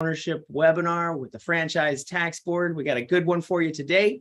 Ownership webinar with the Franchise Tax Board. We got a good one for you today.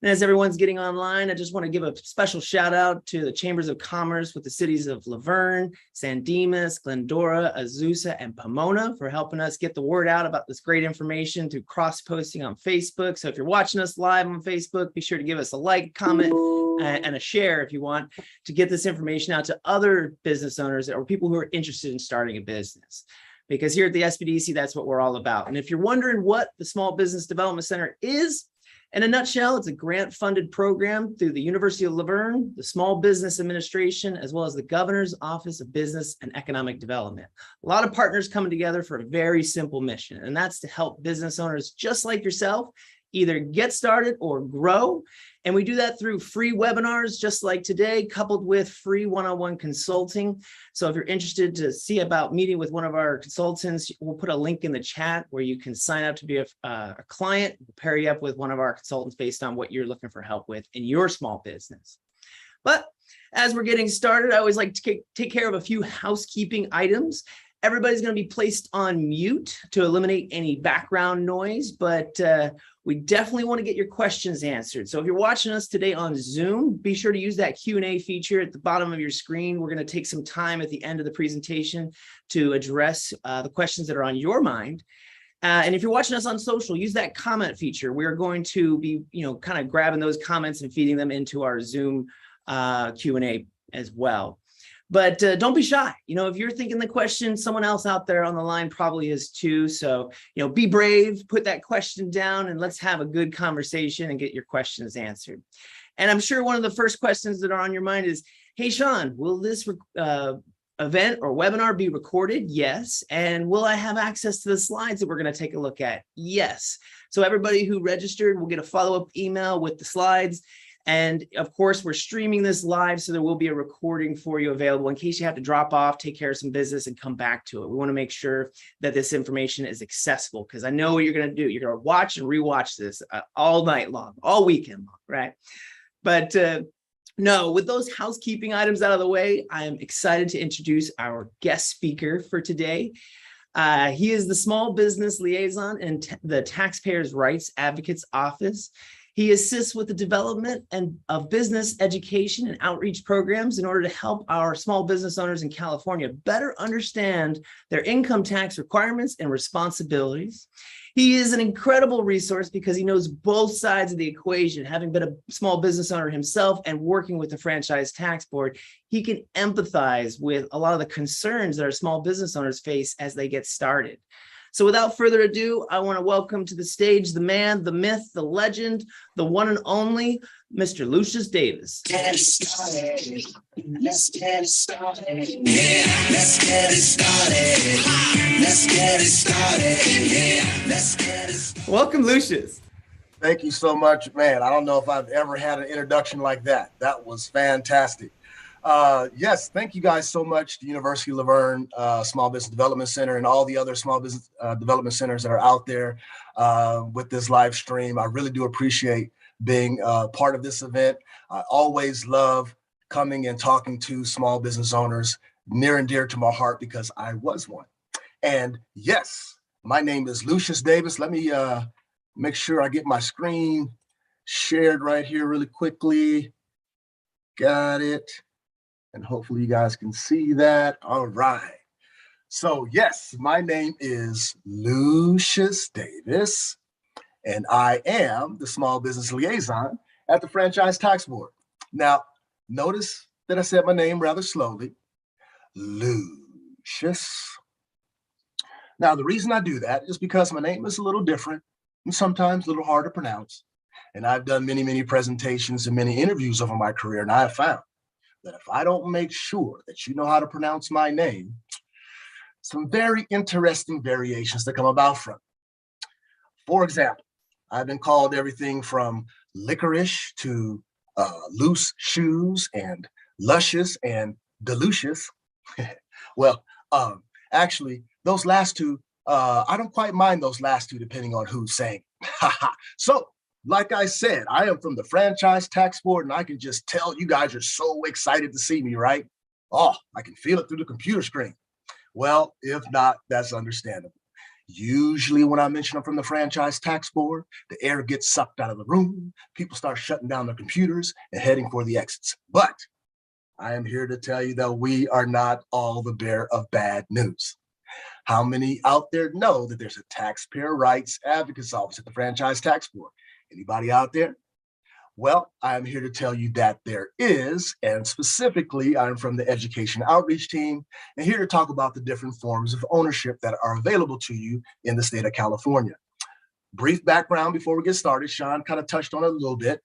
And as everyone's getting online, I just want to give a special shout out to the Chambers of Commerce with the cities of LaVerne, San Dimas, Glendora, Azusa, and Pomona for helping us get the word out about this great information through cross-posting on Facebook. So if you're watching us live on Facebook, be sure to give us a like, comment, and a share if you want to get this information out to other business owners or people who are interested in starting a business. Because here at the SBDC, that's what we're all about. And if you're wondering what the Small Business Development Center is, in a nutshell, it's a grant-funded program through the University of LaVerne, the Small Business Administration, as well as the Governor's Office of Business and Economic Development. A lot of partners coming together for a very simple mission, and that's to help business owners just like yourself either get started or grow. And we do that through free webinars, just like today, coupled with free one-on-one consulting. So if you're interested to see about meeting with one of our consultants, we'll put a link in the chat where you can sign up to be a client. We'll pair you up with one of our consultants based on what you're looking for help with in your small business. But as we're getting started, I always like to take care of a few housekeeping items. Everybody's going to be placed on mute to eliminate any background noise, but we definitely want to get your questions answered. So if you're watching us today on Zoom, be sure to use that Q&A feature at the bottom of your screen. We're going to take some time at the end of the presentation to address the questions that are on your mind. And if you're watching us on social, use that comment feature. We're going to be, kind of grabbing those comments and feeding them into our Zoom Q&A as well. But don't be shy. If you're thinking the question, someone else out there on the line probably is too. So, be brave, put that question down, and let's have a good conversation and get your questions answered. And I'm sure one of the first questions that are on your mind is, hey, Sean, will this event or webinar be recorded? Yes. And will I have access to the slides that we're going to take a look at? Yes. So everybody who registered will get a follow-up email with the slides. And of course, we're streaming this live, so there will be a recording for you available in case you have to drop off, take care of some business, and come back to it. We want to make sure that this information is accessible because I know what you're going to do. You're going to watch and rewatch this all night long, all weekend long, right? But no, with those housekeeping items out of the way, I am excited to introduce our guest speaker for today. He is the Small Business Liaison in the Taxpayers' Rights Advocates Office. He assists with the development of business education and outreach programs in order to help our small business owners in California better understand their income tax requirements and responsibilities. He is an incredible resource because he knows both sides of the equation. Having been a small business owner himself and working with the Franchise Tax Board, he can empathize with a lot of the concerns that our small business owners face as they get started. So without further ado, I want to welcome to the stage the man, the myth, the legend, the one and only Mr. Lucius Davis. Get it started. Let's get it started. Yeah, let's get it started. Let's get it started. Yeah, let's get it started. Welcome, Lucius. Thank you so much, man. I don't know if I've ever had an introduction like that. That was fantastic. Yes, thank you guys so much, the University of LaVerne Small Business Development Center and all the other small business development centers that are out there with this live stream. I really do appreciate being part of this event. I always love coming and talking to small business owners, near and dear to my heart because I was one. And yes, my name is Lucius Davis. Let me make sure I get my screen shared right here really quickly. Got it. And hopefully you guys can see that. All right. So yes, my name is Lucius Davis, and I am the Small Business Liaison at the Franchise Tax Board. Now, notice that I said my name rather slowly, Lucius. Now, the reason I do that is because my name is a little different and sometimes a little hard to pronounce. And I've done many, many presentations and many interviews over my career, and I have found that if I don't make sure that you know how to pronounce my name, some very interesting variations that come about from it. For example, I've been called everything from licorice to loose shoes and luscious and delicious. Well, actually, those last two, I don't quite mind those last two depending on who's saying. So, like I said, I am from the Franchise Tax Board, and I can just tell you guys are so excited to see me, right? Oh, I can feel it through the computer screen. Well, if not, that's understandable. Usually when I mention I'm from the Franchise Tax Board, the air gets sucked out of the room. People start shutting down their computers and heading for the exits. But I am here to tell you that we are not all the bearer of bad news. How many out there know that there's a taxpayer rights advocate's office at the Franchise Tax Board? Anybody out there? Well, I'm here to tell you that there is, and specifically, I'm from the Education Outreach Team, and here to talk about the different forms of ownership that are available to you in the state of California. Brief background before we get started. Sean kind of touched on it a little bit.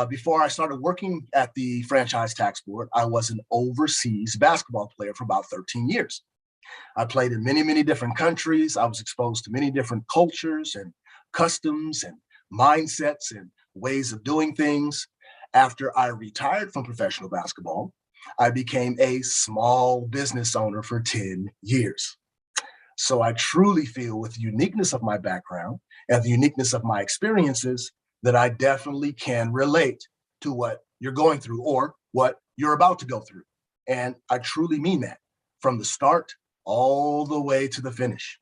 Before I started working at the Franchise Tax Board, I was an overseas basketball player for about 13 years. I played in many, many different countries. I was exposed to many different cultures and customs and mindsets and ways of doing things. After I retired from professional basketball, I became a small business owner for 10 years. So I truly feel, with the uniqueness of my background and the uniqueness of my experiences, that I definitely can relate to what you're going through or what you're about to go through. And I truly mean that, from the start all the way to the finish.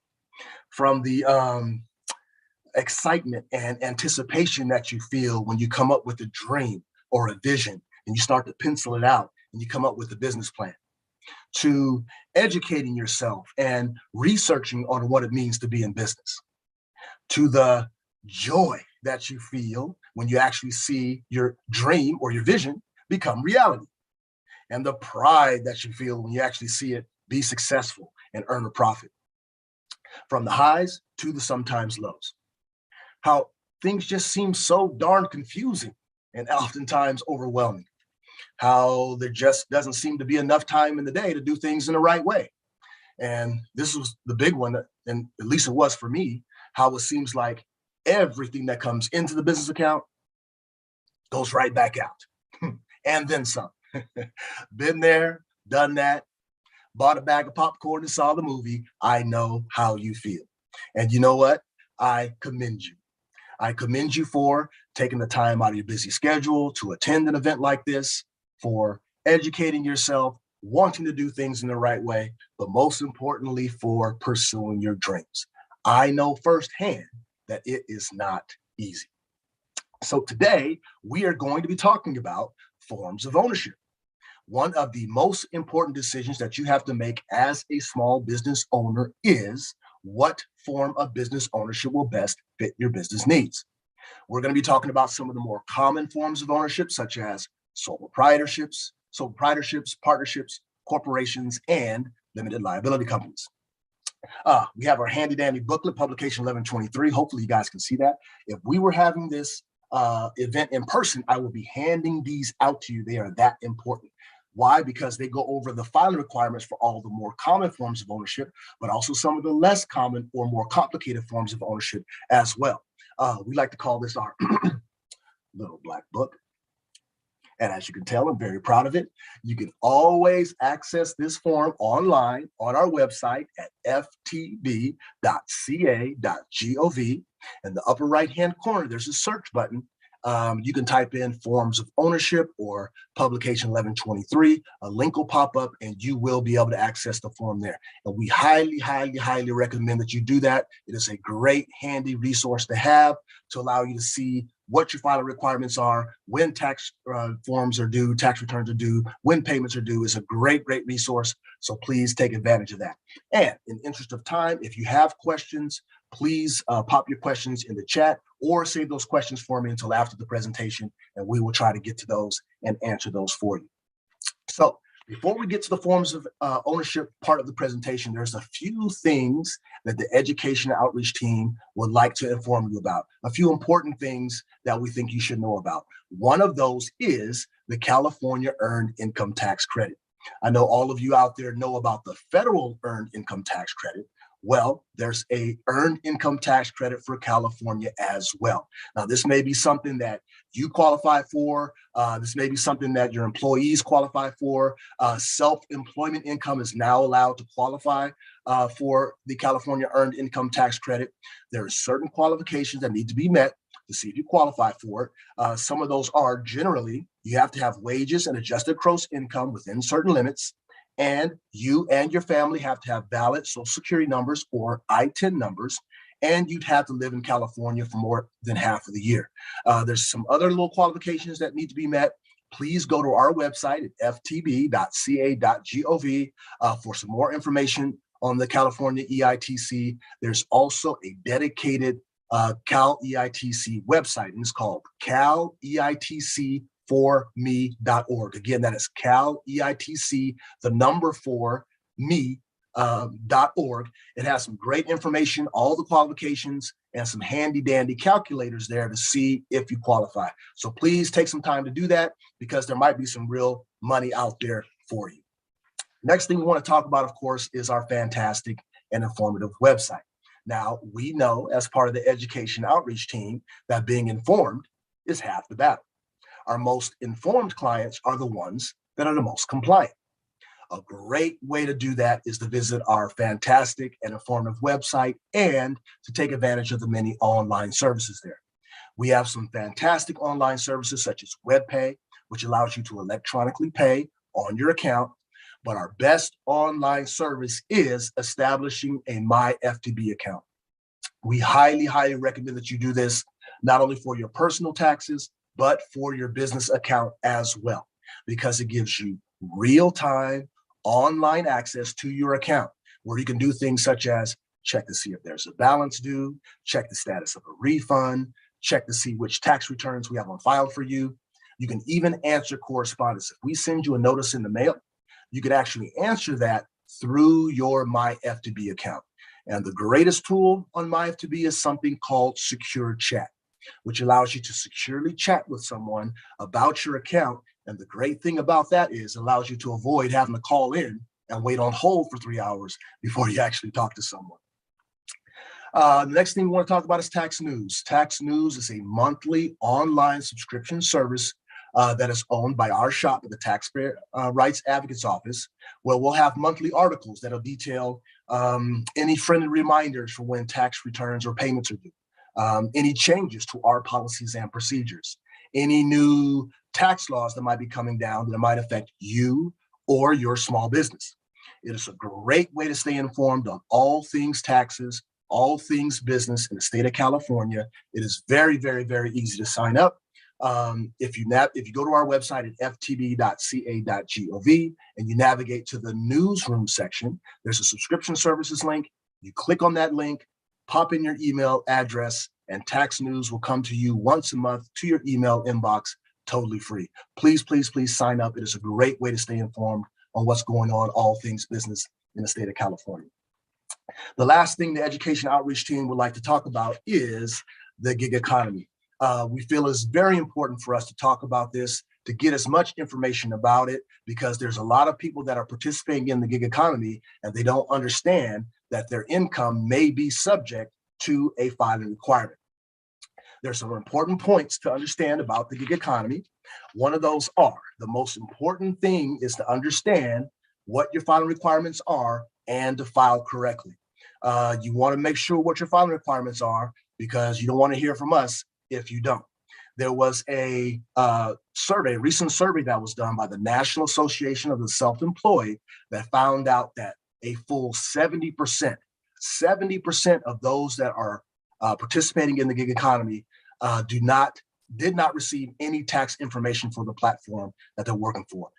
From the excitement and anticipation that you feel when you come up with a dream or a vision and you start to pencil it out and you come up with a business plan, to educating yourself and researching on what it means to be in business, to the joy that you feel when you actually see your dream or your vision become reality, and the pride that you feel when you actually see it be successful and earn a profit. From the highs to the sometimes lows. How things just seem so darn confusing and oftentimes overwhelming. How there just doesn't seem to be enough time in the day to do things in the right way. And this was the big one, and at least it was for me, how it seems like everything that comes into the business account goes right back out. And then some. Been there, done that, bought a bag of popcorn and saw the movie. I know how you feel. And you know what? I commend you. I commend you for taking the time out of your busy schedule to attend an event like this, for educating yourself, wanting to do things in the right way, but most importantly, for pursuing your dreams. I know firsthand that it is not easy. So today, we are going to be talking about forms of ownership. One of the most important decisions that you have to make as a small business owner is what form of business ownership will best fit your business needs. We're going to be talking about some of the more common forms of ownership, such as sole proprietorships, partnerships, corporations, and limited liability companies. We have our handy dandy booklet, publication 1123. Hopefully you guys can see that. If we were having this event in person, I will be handing these out to you. They are that important. Why? Because they go over the filing requirements for all the more common forms of ownership, but also some of the less common or more complicated forms of ownership as well. We like to call this our little black book. And as you can tell, I'm very proud of it. You can always access this form online on our website at ftb.ca.gov. In the upper right-hand corner, there's a search button. You can type in forms of ownership or publication 1123. A link will pop up and you will be able to access the form there. And we highly, highly, highly recommend that you do that. It is a great, handy resource to have to allow you to see what your filing requirements are, when tax forms are due, tax returns are due, when payments are due. Is a great, great resource. So please take advantage of that. And in the interest of time, if you have questions, please pop your questions in the chat or save those questions for me until after the presentation, and we will try to get to those and answer those for you. So before we get to the forms of ownership part of the presentation, there's a few things that the education outreach team would like to inform you about, a few important things that we think you should know about. One of those is the California Earned Income Tax Credit. I know all of you out there know about the federal Earned Income Tax Credit. Well, there's a earned income tax credit for California as well. Now, this may be something that you qualify for. This may be something that your employees qualify for. Self-employment income is now allowed to qualify for the California Earned Income Tax Credit. There are certain qualifications that need to be met to see if you qualify for it. Some of those are generally, you have to have wages and adjusted gross income within certain limits, And you and your family have to have valid Social Security numbers or I-10 numbers, and you'd have to live in California for more than half of the year. There's some other little qualifications that need to be met. Please go to our website at ftb.ca.gov for some more information on the California EITC. There's also a dedicated Cal EITC website, and it's called caleitc4me.org. Again, that is caleitc, the number 4 me.org. It has some great information, all the qualifications, and some handy dandy calculators there to see if you qualify. So please take some time to do that, because there might be some real money out there for you. Next thing we want to talk about, of course, is our fantastic and informative website. Now, we know as part of the education outreach team that being informed is half the battle. Our most informed clients are the ones that are the most compliant. A great way to do that is to visit our fantastic and informative website and to take advantage of the many online services there. We have some fantastic online services such as WebPay, which allows you to electronically pay on your account. But our best online service is establishing a MyFTB account. We highly, highly recommend that you do this, not only for your personal taxes, but for your business account as well, because it gives you real-time online access to your account, where you can do things such as check to see if there's a balance due, check the status of a refund, check to see which tax returns we have on file for you. You can even answer correspondence. If we send you a notice in the mail, you can actually answer that through your MyFTB account. And the greatest tool on MyFTB is something called Secure Chat, which allows you to securely chat with someone about your account. And the great thing about that is it allows you to avoid having to call in and wait on hold for 3 hours before you actually talk to someone. The next thing we want to talk about is Tax News. Tax News is a monthly online subscription service that is owned by our shop at the Taxpayer Rights Advocates Office, where we'll have monthly articles that'll detail any friendly reminders for when tax returns or payments are due, any changes to our policies and procedures, any new tax laws that might be coming down that might affect you or your small business. It is a great way to stay informed on all things taxes, all things business in the state of California. It is very, very, very easy to sign up. If you go to our website at ftb.ca.gov and you navigate to the newsroom section, there's a subscription services link. You click on that link, pop in your email address, and Tax News will come to you once a month to your email inbox, totally free. Please, please, please sign up. It is a great way to stay informed on what's going on, all things business in the state of California. The last thing the education outreach team would like to talk about is the gig economy. We feel it's very important for us to talk about this, to get as much information about it, because there's a lot of people that are participating in the gig economy and they don't understand that their income may be subject to a filing requirement. There's some important points to understand about the gig economy. One of those are, the most important thing is to understand what your filing requirements are and to file correctly. You want to make sure what your filing requirements are, because you don't want to hear from us if you don't. There was a recent survey that was done by the National Association of the Self-Employed that found out that a full 70% of those that are participating in the gig economy did not receive any tax information for the platform that they're working for.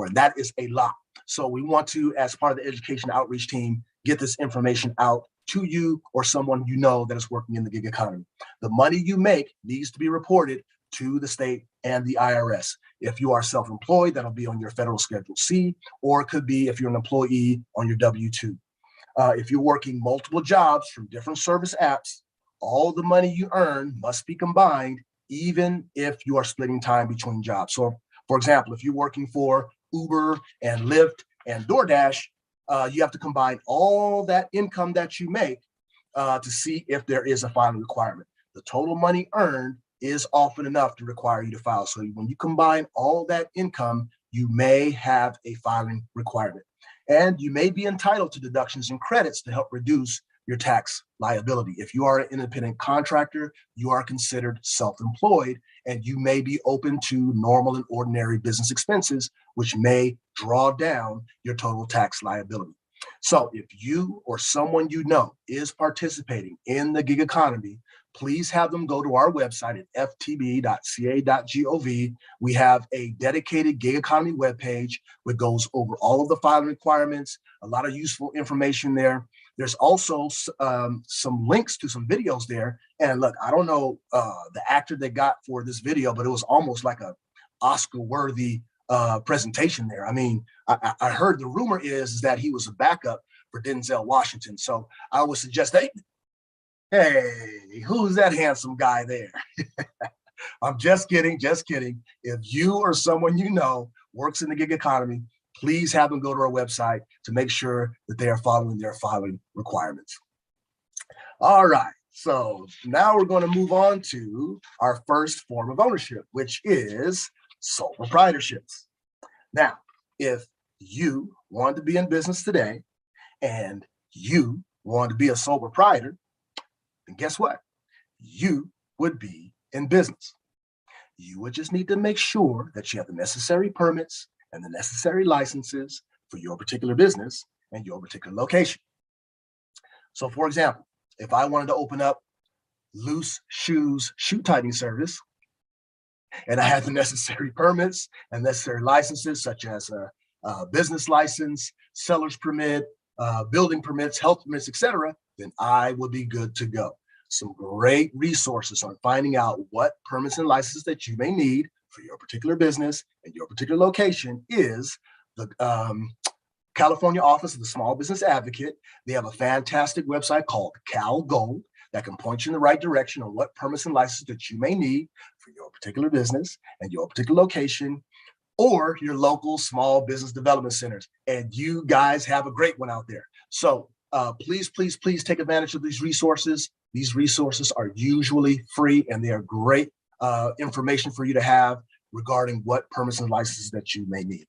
And that is a lot. So we want to, as part of the education outreach team, get this information out to you or someone you know that is working in the gig economy. The money you make needs to be reported to the state and the IRS. If you are self-employed, that'll be on your federal Schedule C, or it could be if you're an employee on your W-2. If you're working multiple jobs from different service apps, all the money you earn must be combined, even if you are splitting time between jobs. So, for example, if you're working for Uber and Lyft and DoorDash, you have to combine all that income that you make to see if there is a filing requirement. The total money earned is often enough to require you to file. So when you combine all that income, you may have a filing requirement. And you may be entitled to deductions and credits to help reduce your tax liability. If you are an independent contractor, you are considered self-employed, and you may be open to normal and ordinary business expenses, which may draw down your total tax liability. So if you or someone you know is participating in the gig economy, please have them go to our website at ftb.ca.gov. We have a dedicated gig economy webpage which goes over all of the filing requirements, a lot of useful information there. There's also some links to some videos there. And look, I don't know the actor they got for this video, but it was almost like a Oscar-worthy presentation there. I mean, I heard the rumor is that he was a backup for Denzel Washington. So I would suggest, hey, who's that handsome guy there? I'm just kidding, just kidding. If you or someone you know works in the gig economy, please have them go to our website to make sure that they are following their filing requirements. All right, so now we're going to move on to our first form of ownership, which is sole proprietorships. Now, if you want to be in business today and you want to be a sole proprietor, then guess what? You would be in business. You would just need to make sure that you have the necessary permits and the necessary licenses for your particular business and your particular location. So for example, if I wanted to open up Loose Shoes shoe tightening service, and I have the necessary permits and necessary licenses, such as a business license, seller's permit, building permits, health permits, etc., then I will be good to go. Some great resources on finding out what permits and licenses that you may need for your particular business and your particular location is the California Office of the Small Business Advocate. They have a fantastic website called Cal Gold that can point you in the right direction on what permits and licenses that you may need for your particular business and your particular location, or your local small business development centers. And you guys have a great one out there. So please, please, please take advantage of these resources. These resources are usually free, and they are great information for you to have regarding what permits and licenses that you may need.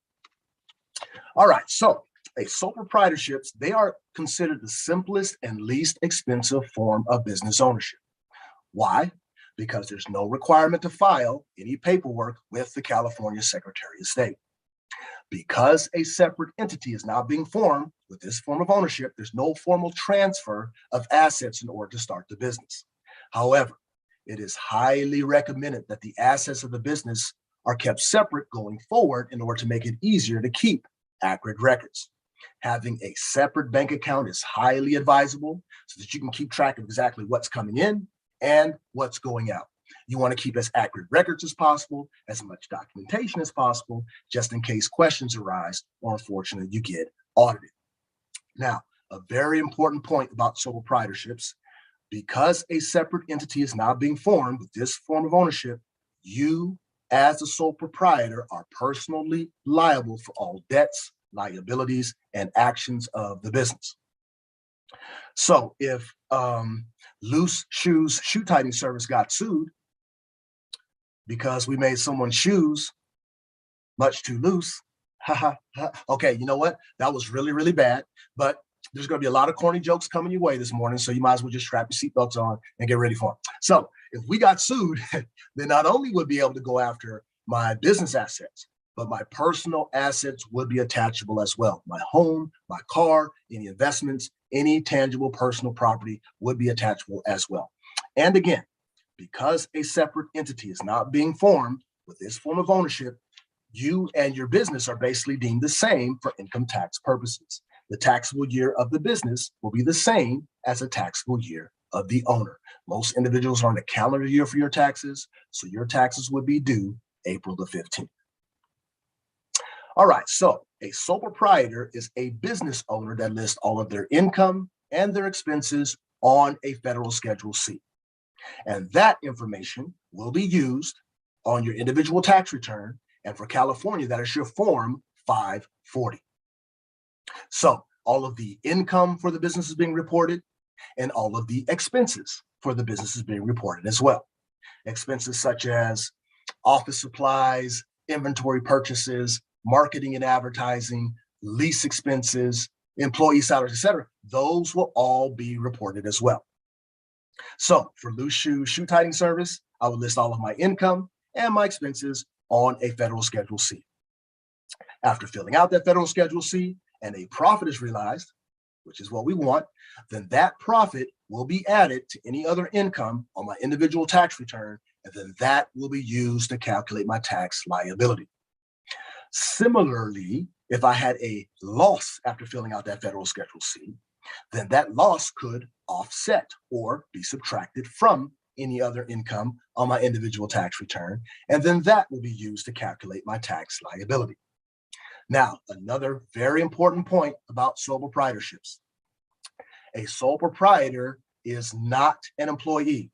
All right, so a sole proprietorships, they are considered the simplest and least expensive form of business ownership. Why? Because there's no requirement to file any paperwork with the California Secretary of State. Because a separate entity is now being formed with this form of ownership, there's no formal transfer of assets in order to start the business. However, it is highly recommended that the assets of the business are kept separate going forward in order to make it easier to keep accurate records. Having a separate bank account is highly advisable so that you can keep track of exactly what's coming in and what's going out. You want to keep as accurate records as possible, as much documentation as possible, just in case questions arise or unfortunately you get audited. Now, a very important point about sole proprietorships, because a separate entity is now being formed with this form of ownership, you as a sole proprietor are personally liable for all debts, liabilities, and actions of the business. So if Loose Shoes shoe tightening service got sued because we made someone's shoes much too loose, okay, you know what? That was really, really bad, but there's going to be a lot of corny jokes coming your way this morning, so you might as well just strap your seatbelts on and get ready for them. So if we got sued, then not only would be able to go after my business assets, but my personal assets would be attachable as well. My home, my car, any investments, any tangible personal property would be attachable as well. And again, because a separate entity is not being formed with this form of ownership, you and your business are basically deemed the same for income tax purposes. The taxable year of the business will be the same as a taxable year of the owner. Most individuals are on a calendar year for your taxes, so your taxes would be due April the 15th. All right, so a sole proprietor is a business owner that lists all of their income and their expenses on a federal Schedule C. And that information will be used on your individual tax return, and for California, that is your Form 540. So all of the income for the business is being reported, and all of the expenses for the business is being reported as well. Expenses such as office supplies, inventory purchases, marketing and advertising, lease expenses, employee salaries, etc., those will all be reported as well. So for loose shoe tightening service, I would list all of my income and my expenses on a federal Schedule C. After filling out that federal Schedule C and a profit is realized, which is what we want, then that profit will be added to any other income on my individual tax return, and then that will be used to calculate my tax liability. Similarly, if I had a loss after filling out that federal Schedule C, then that loss could offset or be subtracted from any other income on my individual tax return, and then that will be used to calculate my tax liability. Now, another very important point about sole proprietorships. A sole proprietor is not an employee,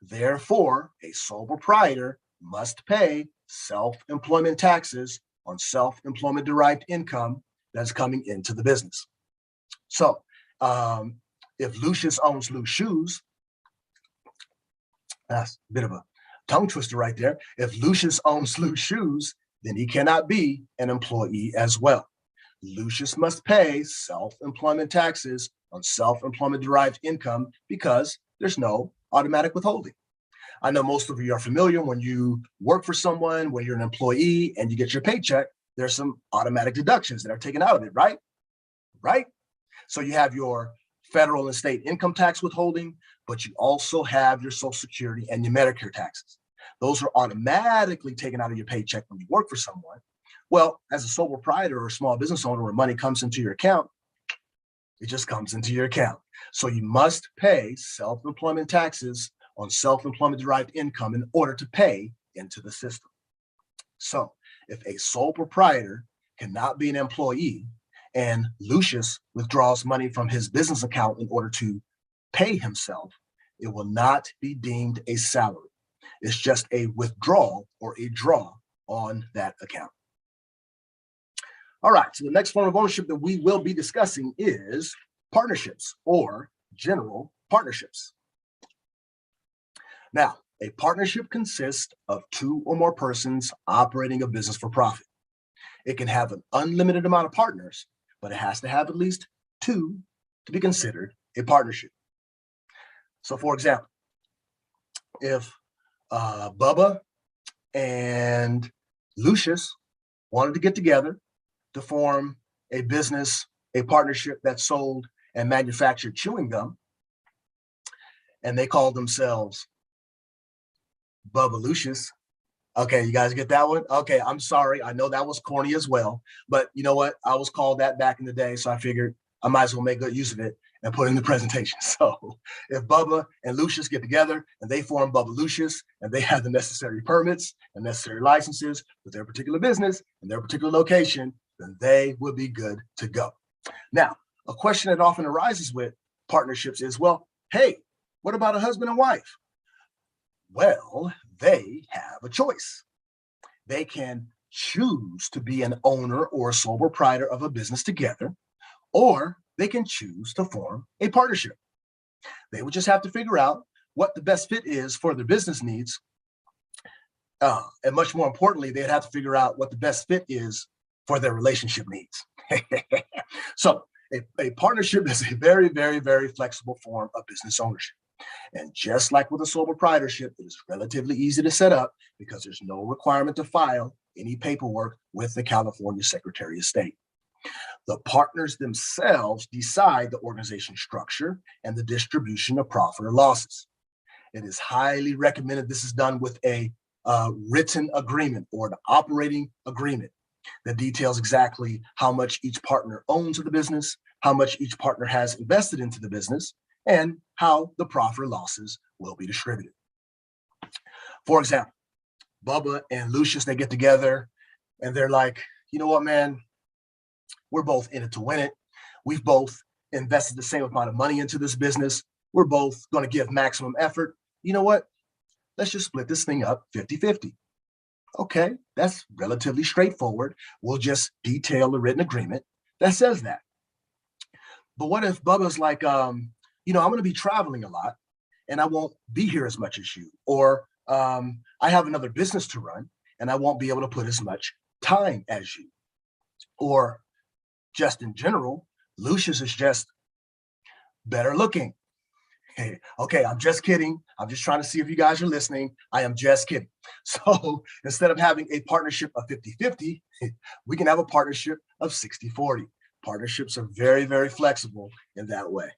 Therefore, a sole proprietor must pay self-employment taxes on self-employment derived income that's coming into the business. So if Lucius owns loose shoes, that's a bit of a tongue twister right there. If Lucius owns loose shoes, then he cannot be an employee as well. Lucius must pay self-employment taxes on self-employment derived income because there's no automatic withholding. I know most of you are familiar when you work for someone, when you're an employee and you get your paycheck, there's some automatic deductions that are taken out of it, right? Right? So you have your federal and state income tax withholding, but you also have your Social Security and your Medicare taxes. Those are automatically taken out of your paycheck when you work for someone. Well, as a sole proprietor or small business owner, when money comes into your account, it just comes into your account. So you must pay self-employment taxes on self-employment derived income in order to pay into the system. So if a sole proprietor cannot be an employee and Lucius withdraws money from his business account in order to pay himself, it will not be deemed a salary. It's just a withdrawal or a draw on that account. All right, so the next form of ownership that we will be discussing is partnerships or general partnerships. Now, a partnership consists of two or more persons operating a business for profit. It can have an unlimited amount of partners, but it has to have at least two to be considered a partnership. So for example, if Bubba and Lucius wanted to get together to form a business, a partnership that sold and manufactured chewing gum, and they called themselves Bubba Lucius. Okay, you guys get that one? Okay, I'm sorry. I know that was corny as well, but you know what? I was called that back in the day, so I figured I might as well make good use of it and put in the presentation. So if Bubba and Lucius get together and they form Bubba Lucius and they have the necessary permits and necessary licenses for their particular business and their particular location, then they will be good to go. Now, a question that often arises with partnerships is, well, hey, what about a husband and wife? Well, they have a choice. They can choose to be an owner or a sole proprietor of a business together, or they can choose to form a partnership. They would just have to figure out what the best fit is for their business needs. And much more importantly, they'd have to figure out what the best fit is for their relationship needs. So a partnership is a very, very, very flexible form of business ownership. And just like with a sole proprietorship, it is relatively easy to set up because there's no requirement to file any paperwork with the California Secretary of State. The partners themselves decide the organization structure and the distribution of profit or losses. It is highly recommended this is done with a written agreement or an operating agreement that details exactly how much each partner owns of the business, how much each partner has invested into the business, and how the profit or losses will be distributed. For example, Bubba and Lucius, they get together and they're like, you know what, man, we're both in it to win it. We've both invested the same amount of money into this business. We're both going to give maximum effort. You know what? Let's just split this thing up 50-50. Okay, that's relatively straightforward. We'll just detail a written agreement that says that. But what if Bubba's like, I'm going to be traveling a lot and I won't be here as much as you, or I have another business to run and I won't be able to put as much time as you. Or just in general, Lucius is just better looking. Hey, okay, I'm just kidding. I'm just trying to see if you guys are listening. I am just kidding. So instead of having a partnership of 50-50, we can have a partnership of 60-40. Partnerships are very, very flexible in that way.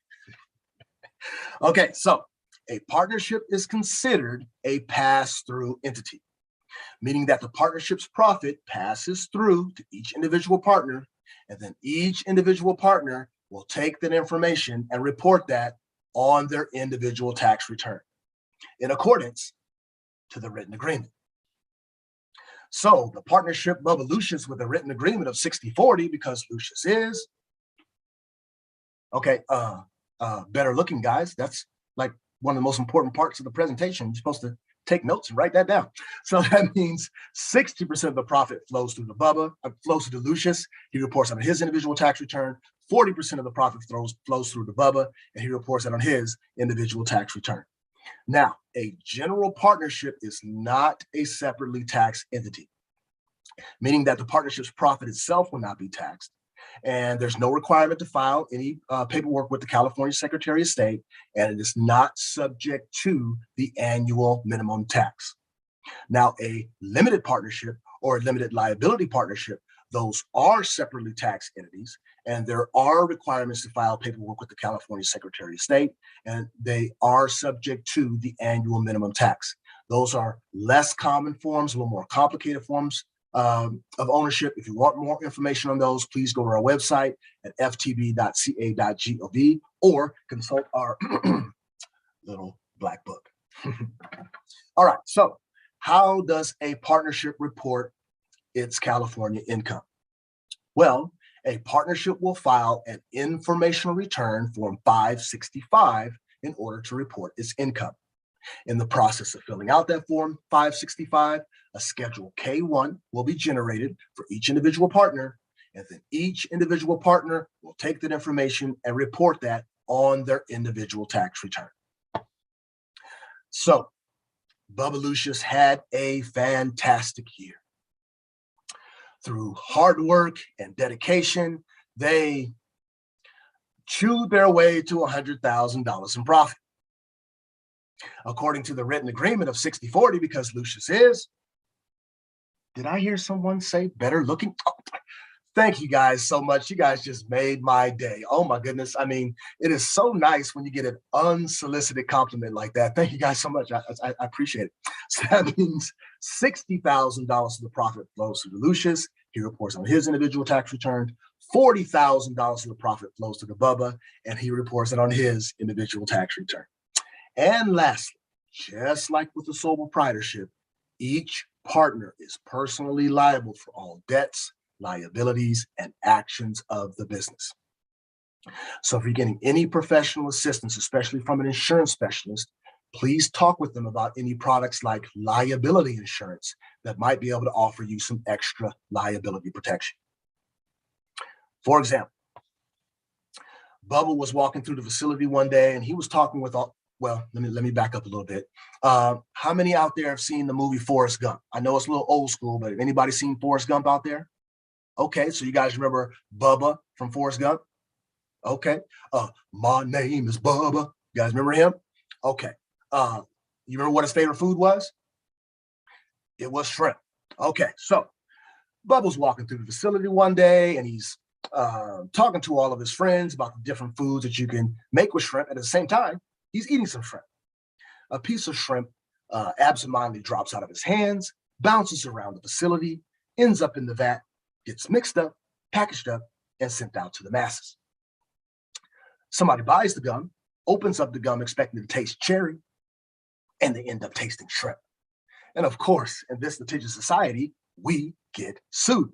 Okay, so a partnership is considered a pass-through entity, meaning that the partnership's profit passes through to each individual partner, and then each individual partner will take that information and report that on their individual tax return in accordance to the written agreement. So the partnership of Lucius with a written agreement of 60-40, because Lucius is better looking, guys. That's like one of the most important parts of the presentation. You're supposed to take notes and write that down. So that means 60% of the profit flows through flows to Lucius. He reports on his individual tax return. 40% of the profit flows through to Bubba, and he reports that on his individual tax return. Now, a general partnership is not a separately taxed entity, meaning that the partnership's profit itself will not be taxed, and there's no requirement to file any paperwork with the California Secretary of State, and it is not subject to the annual minimum tax. Now, a limited partnership or a limited liability partnership, those are separately taxed entities, and there are requirements to file paperwork with the California Secretary of State, and they are subject to the annual minimum tax. Those are less common forms, a little more complicated forms of ownership. If you want more information on those, please go to our website at ftb.ca.gov or consult our little black book. All right, so how does a partnership report its California income? Well, a partnership will file an informational return form 565 in order to report its income. In the process of filling out that form 565, a Schedule K1 will be generated for each individual partner, and then each individual partner will take that information and report that on their individual tax return. So, Bubba Lucius had a fantastic year. Through hard work and dedication, they chewed their way to $100,000 in profit. According to the written agreement of 60-40, because Lucius is, did I hear someone say better looking? Oh, thank you guys so much. You guys just made my day. Oh my goodness. I mean, it is so nice when you get an unsolicited compliment like that. Thank you guys so much. I appreciate it. So that means $60,000 of the profit flows to Lucius. He reports on his individual tax return. $40,000 of the profit flows to the Bubba, and he reports it on his individual tax return. And lastly, just like with the sole proprietorship, each partner is personally liable for all debts, liabilities, and actions of the business. So if you're getting any professional assistance, especially from an insurance specialist, please talk with them about any products like liability insurance that might be able to offer you some extra liability protection. For example, Bubba was walking through the facility one day and he was talking with well, let me back up a little bit. How many out there have seen the movie Forrest Gump? I know it's a little old school, but have anybody seen Forrest Gump out there? Okay, so you guys remember Bubba from Forrest Gump? Okay, my name is Bubba. You guys remember him? Okay, you remember what his favorite food was? It was shrimp. Okay, so Bubba's walking through the facility one day and he's talking to all of his friends about the different foods that you can make with shrimp. And at the same time, he's eating some shrimp. A piece of shrimp absentmindedly drops out of his hands, bounces around the facility, ends up in the vat, gets mixed up, packaged up, and sent out to the masses. Somebody buys the gum, opens up the gum expecting to taste cherry, and they end up tasting shrimp. And of course, in this litigious society, we get sued.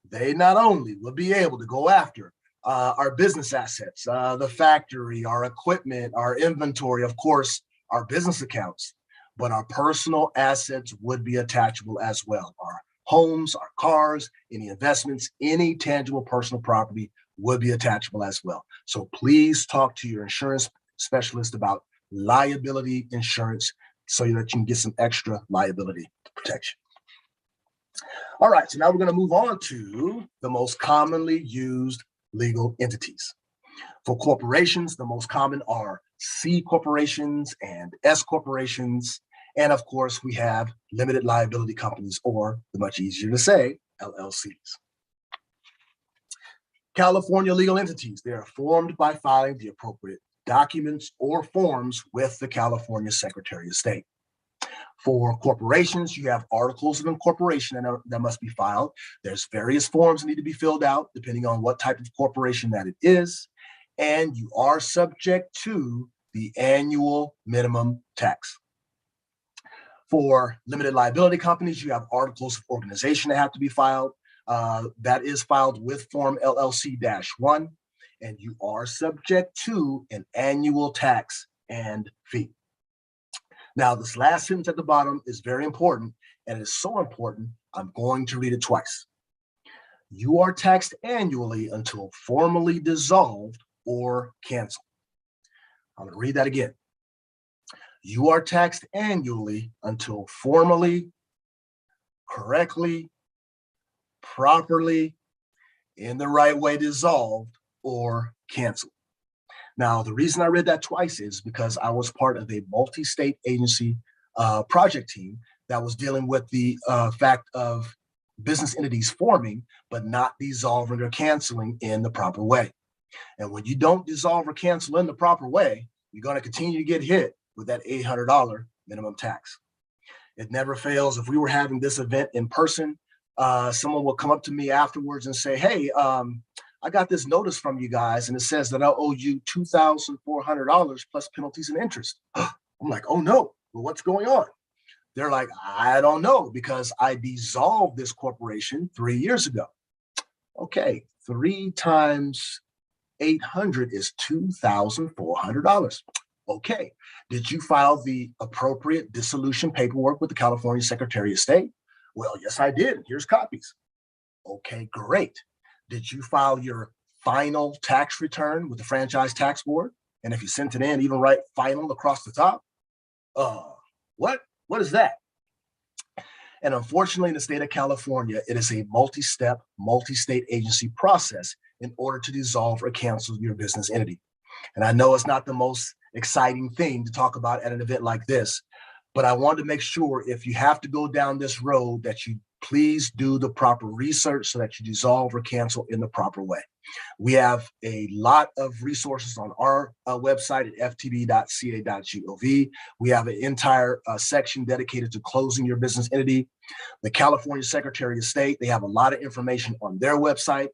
They not only will be able to go after our business assets, the factory, our equipment, our inventory, of course, our business accounts, but our personal assets would be attachable as well. Our homes, our cars, any investments, any tangible personal property would be attachable as well. So please talk to your insurance specialist about liability insurance so that you can get some extra liability protection. All right, so now we're going to move on to the most commonly used legal entities. For corporations, the most common are C corporations and S corporations. And of course, we have limited liability companies, or the much easier to say, LLCs. California legal entities, they are formed by filing the appropriate documents or forms with the California Secretary of State. For corporations, you have articles of incorporation that must be filed. There's various forms that need to be filled out depending on what type of corporation that it is. And you are subject to the annual minimum tax. For limited liability companies, you have articles of organization that have to be filed. That is filed with Form LLC-1, and you are subject to an annual tax and fee. Now, this last sentence at the bottom is very important, and it is so important, I'm going to read it twice. You are taxed annually until formally dissolved or canceled. I'm going to read that again. You are taxed annually until formally, correctly, properly, in the right way dissolved or canceled. Now, the reason I read that twice is because I was part of a multi-state agency project team that was dealing with the fact of business entities forming, but not dissolving or canceling in the proper way. And when you don't dissolve or cancel in the proper way, you're going to continue to get hit with that $800 minimum tax. It never fails. If we were having this event in person, someone will come up to me afterwards and say, hey, I got this notice from you guys, and it says that I owe you $2,400 plus penalties and interest. I'm like, oh no, well, what's going on? They're like, I don't know, because I dissolved this corporation 3 years ago. Okay, 3 times 800 is $2,400. Okay, did you file the appropriate dissolution paperwork with the California Secretary of State? Well, yes, I did. Here's copies. Okay, great. Did you file your final tax return with the Franchise Tax Board? And if you sent it in, even write final across the top? What? What is that? And unfortunately, in the state of California, it is a multi-step, multi-state agency process in order to dissolve or cancel your business entity. And I know it's not the most exciting thing to talk about at an event like this, but I wanted to make sure if you have to go down this road that you please do the proper research so that you dissolve or cancel in the proper way. We have a lot of resources on our website at ftb.ca.gov. We have an entire section dedicated to closing your business entity. The California Secretary of State, they have a lot of information on their website.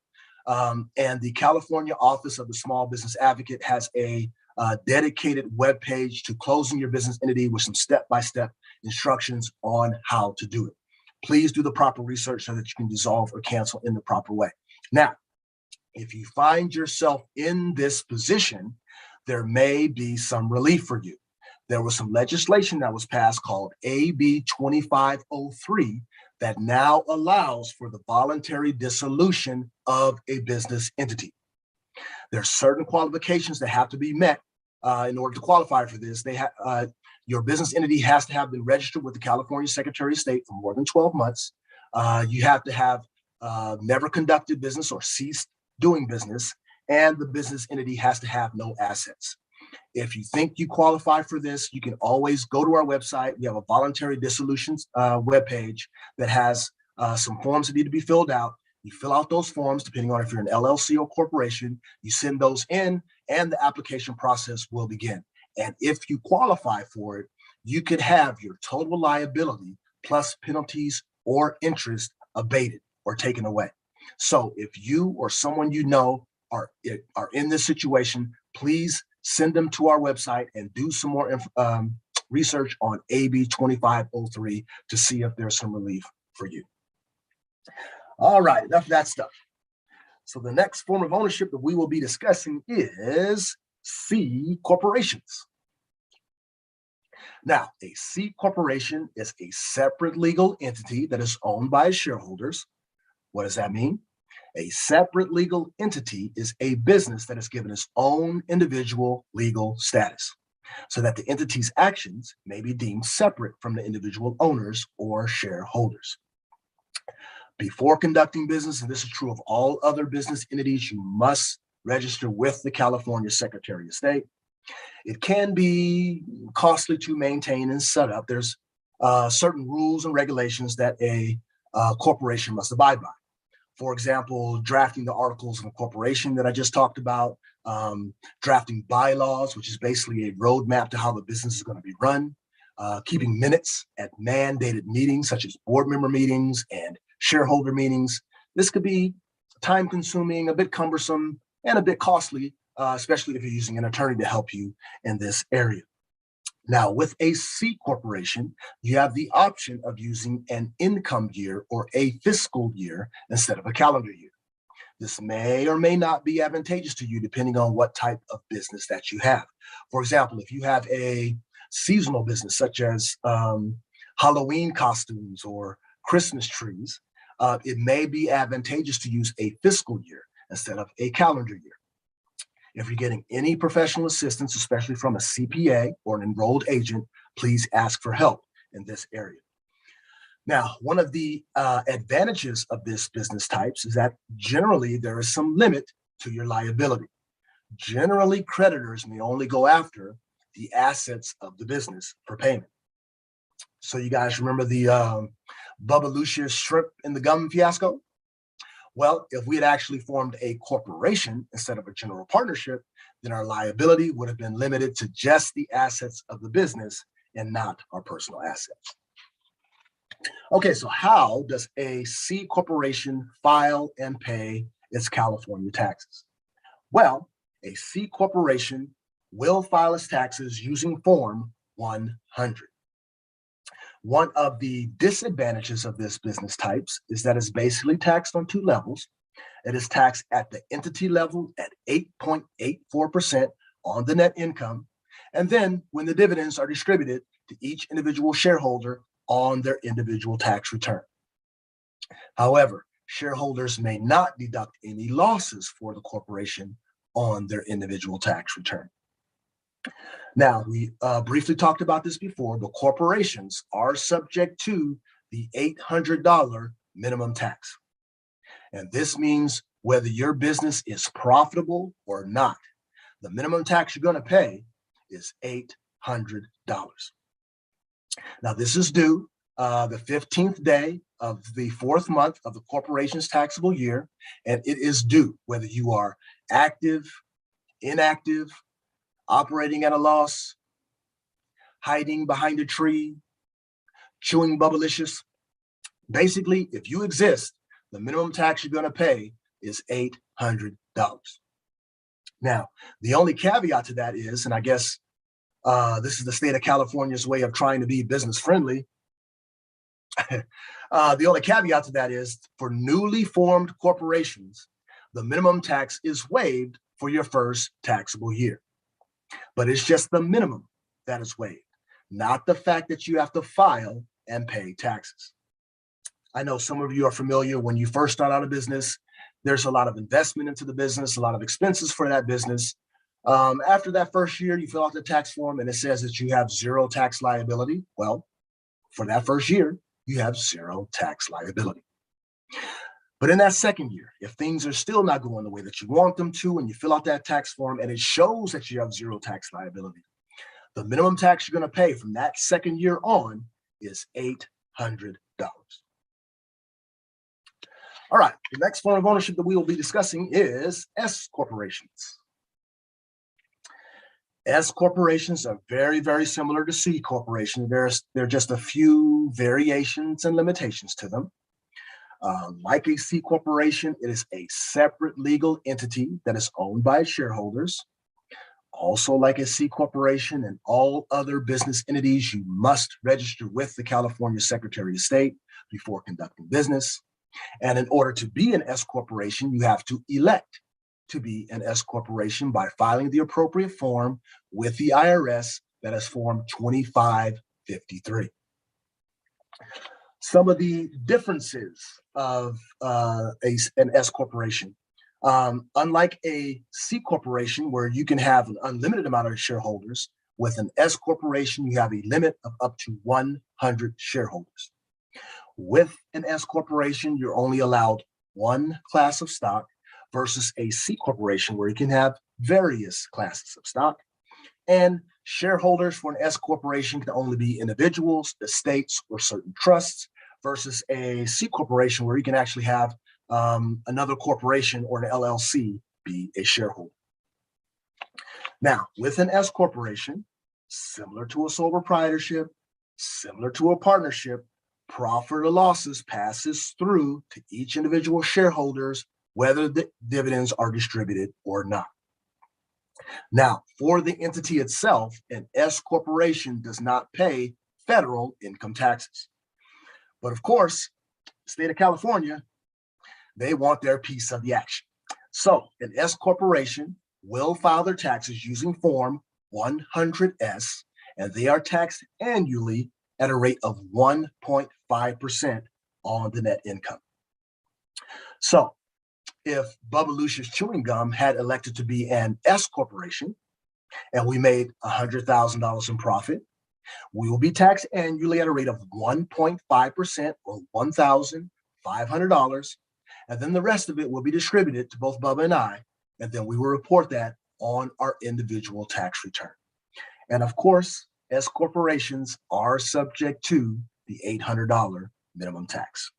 And the California Office of the Small Business Advocate has a dedicated webpage to closing your business entity with some step-by-step instructions on how to do it. Please do the proper research so that you can dissolve or cancel in the proper way. Now, if you find yourself in this position, there may be some relief for you. There was some legislation that was passed called AB 2503 that now allows for the voluntary dissolution of a business entity. There are certain qualifications that have to be met in order to qualify for this. Your business entity has to have been registered with the California Secretary of State for more than 12 months. You have to have never conducted business or ceased doing business, and the business entity has to have no assets. If you think you qualify for this, you can always go to our website. We have a voluntary dissolutions webpage that has some forms that need to be filled out. You fill out those forms, depending on if you're an LLC or corporation, you send those in, and the application process will begin. And if you qualify for it, you could have your total liability plus penalties or interest abated or taken away. So if you or someone you know are in this situation, please send them to our website and do some more research on AB 2503 to see if there's some relief for you. All right, enough of that stuff. So the next form of ownership that we will be discussing is C corporations. Now, a C corporation is a separate legal entity that is owned by shareholders. What does that mean? A separate legal entity is a business that is given its own individual legal status, so that the entity's actions may be deemed separate from the individual owners or shareholders. Before conducting business, and this is true of all other business entities, you must register with the California Secretary of State. It can be costly to maintain and set up. There's certain rules and regulations that a corporation must abide by. For example, drafting the articles of incorporation that I just talked about, drafting bylaws, which is basically a roadmap to how the business is going to be run, keeping minutes at mandated meetings such as board member meetings and shareholder meetings. This could be time consuming, a bit cumbersome, and a bit costly, especially if you're using an attorney to help you in this area. Now, with a C corporation, you have the option of using an income year or a fiscal year instead of a calendar year. This may or may not be advantageous to you depending on what type of business that you have. For example, if you have a seasonal business such as Halloween costumes or Christmas trees, it may be advantageous to use a fiscal year instead of a calendar year. If you're getting any professional assistance, especially from a CPA or an enrolled agent, please ask for help in this area. Now, one of the advantages of this business types is that generally there is some limit to your liability. Generally, creditors may only go after the assets of the business for payment. So you guys remember the Bubba Lucius shrimp in the gum fiasco? Well, if we had actually formed a corporation instead of a general partnership, then our liability would have been limited to just the assets of the business and not our personal assets. Okay, so how does a C corporation file and pay its California taxes? Well, a C corporation will file its taxes using Form 100. One of the disadvantages of this business types is that it's basically taxed on two levels. It is taxed at the entity level at 8.84% on the net income, and then when the dividends are distributed to each individual shareholder on their individual tax return. However, shareholders may not deduct any losses for the corporation on their individual tax return. Now, we briefly talked about this before, but corporations are subject to the $800 minimum tax. And this means whether your business is profitable or not, the minimum tax you're going to pay is $800. Now, this is due the 15th day of the fourth month of the corporation's taxable year, and it is due whether you are active, inactive, operating at a loss, hiding behind a tree, chewing bubblicious. Basically, if you exist, the minimum tax you're going to pay is $800. Now, the only caveat to that is, and I guess this is the state of California's way of trying to be business friendly. The only caveat to that is for newly formed corporations, the minimum tax is waived for your first taxable year. But it's just the minimum that is waived, not the fact that you have to file and pay taxes. I know some of you are familiar when you first start out a business, there's a lot of investment into the business, a lot of expenses for that business. After that first year, you fill out the tax form and it says that you have zero tax liability. Well, for that first year, you have zero tax liability. But in that second year, if things are still not going the way that you want them to, and you fill out that tax form and it shows that you have zero tax liability, the minimum tax you're going to pay from that second year on is $800. All right, the next form of ownership that we will be discussing is S corporations. S corporations are very, very similar to C corporations. There are just a few variations and limitations to them. Like a C corporation, it is a separate legal entity that is owned by shareholders. Also, like a C corporation and all other business entities, you must register with the California Secretary of State before conducting business. And in order to be an S corporation, you have to elect to be an S corporation by filing the appropriate form with the IRS, that is Form 2553. Some of the differences of an S corporation. Unlike a C corporation where you can have an unlimited amount of shareholders, with an S corporation, you have a limit of up to 100 shareholders. With an S corporation, you're only allowed one class of stock versus a C corporation where you can have various classes of stock. And shareholders for an S corporation can only be individuals, estates, or certain trusts versus a C corporation where you can actually have another corporation or an LLC be a shareholder. Now, with an S corporation, similar to a sole proprietorship, similar to a partnership, profit or losses passes through to each individual shareholders, whether the dividends are distributed or not. Now, for the entity itself, an S corporation does not pay federal income taxes. But of course, the state of California, they want their piece of the action. So an S corporation will file their taxes using Form 100S, and they are taxed annually at a rate of 1.5% on the net income. So if Bubba Lucius Chewing Gum had elected to be an S corporation and we made $100,000 in profit, we will be taxed annually at a rate of 1.5% or $1,500. And then the rest of it will be distributed to both Bubba and I. And then we will report that on our individual tax return. And of course, S corporations are subject to the $800 minimum tax.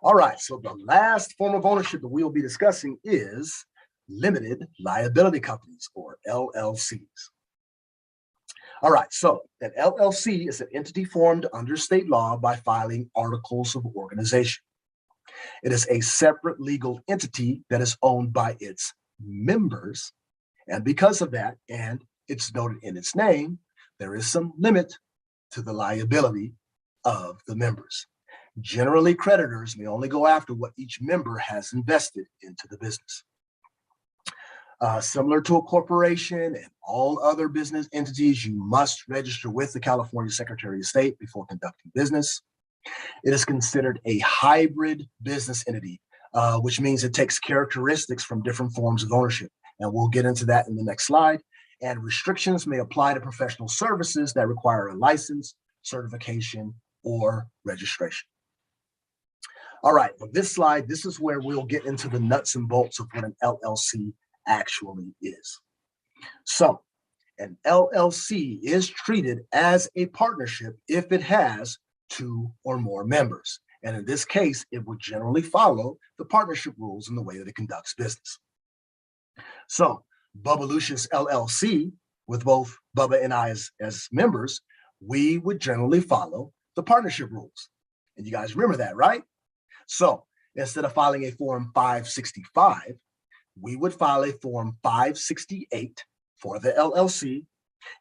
All right, so the last form of ownership that we will be discussing is limited liability companies, or LLCs. All right, so an LLC is an entity formed under state law by filing articles of organization. It is a separate legal entity that is owned by its members. And because of that, and it's noted in its name, there is some limit to the liability of the members. Generally, creditors may only go after what each member has invested into the business. Similar to a corporation and all other business entities, you must register with the California Secretary of State before conducting business. It is considered a hybrid business entity, which means it takes characteristics from different forms of ownership. And we'll get into that in the next slide. And restrictions may apply to professional services that require a license, certification, or registration. All right, on this slide, this is where we'll get into the nuts and bolts of what an LLC actually is. So an LLC is treated as a partnership if it has 2 or more members. And in this case, it would generally follow the partnership rules in the way that it conducts business. So Bubba Lucius LLC, with both Bubba and I as members, we would generally follow the partnership rules. And you guys remember that, right? So instead of filing a Form 565, we would file a Form 568 for the LLC.